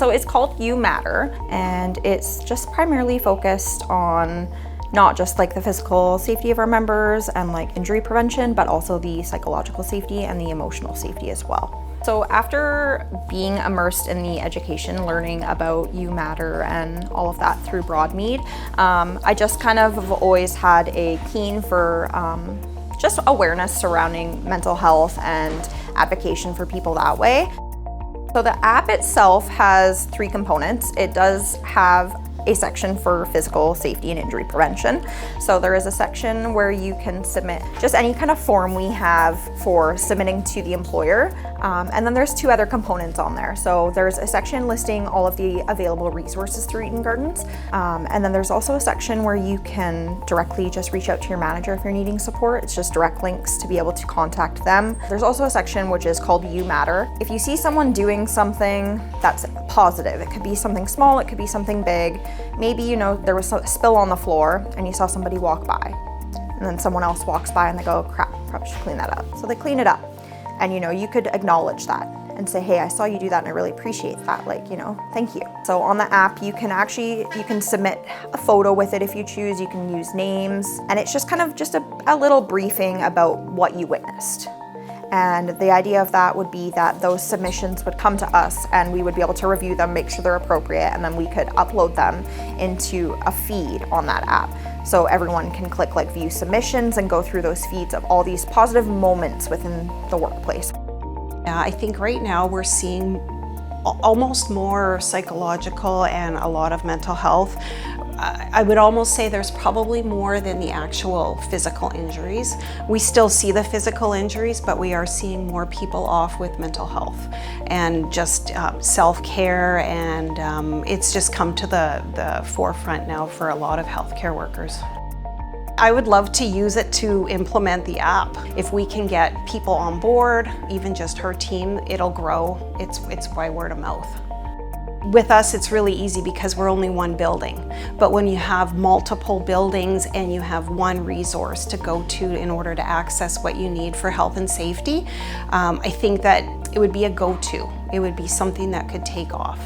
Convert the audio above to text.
So it's called You Matter, and it's just primarily focused on not just like the physical safety of our members and like injury prevention, but also the psychological safety and the emotional safety as well. So after being immersed in the education, learning about You Matter and all of that through Broadmead, I just kind of have always had a keen for just awareness surrounding mental health and advocacy for people that way. So the app itself has 3 components. It does have a section for physical safety and injury prevention. So there is a section where you can submit just any kind of form we have for submitting to the employer. And then there's 2 other components on there. So there's a section listing all of the available resources through Eaton Gardens. And then there's also a section where you can directly just reach out to your manager if you're needing support. It's just direct links to be able to contact them. There's also a section which is called You Matter. If you see someone doing something that's positive, it could be something small, it could be something big. Maybe, you know, there was a spill on the floor and you saw somebody walk by, and then someone else walks by and they go, crap, probably should clean that up. So they clean it up, and you know, you could acknowledge that and say, hey, I saw you do that and I really appreciate that, like, you know, thank you. So on the app, you can submit a photo with it if you choose, you can use names, and it's just kind of just a little briefing about what you witnessed. And the idea of that would be that those submissions would come to us and we would be able to review them, make sure they're appropriate, and then we could upload them into a feed on that app. So everyone can click like view submissions and go through those feeds of all these positive moments within the workplace. Yeah, I think right now we're seeing almost more psychological and a lot of mental health. I would almost say there's probably more than the actual physical injuries. We still see the physical injuries, but we are seeing more people off with mental health and just self-care, and it's just come to the forefront now for a lot of healthcare workers. I would love to use it to implement the app. If we can get people on board, even just her team, it'll grow. It's by word of mouth. With us, it's really easy because we're only one building. But when you have multiple buildings and you have one resource to go to in order to access what you need for health and safety, I think that it would be a go-to. It would be something that could take off.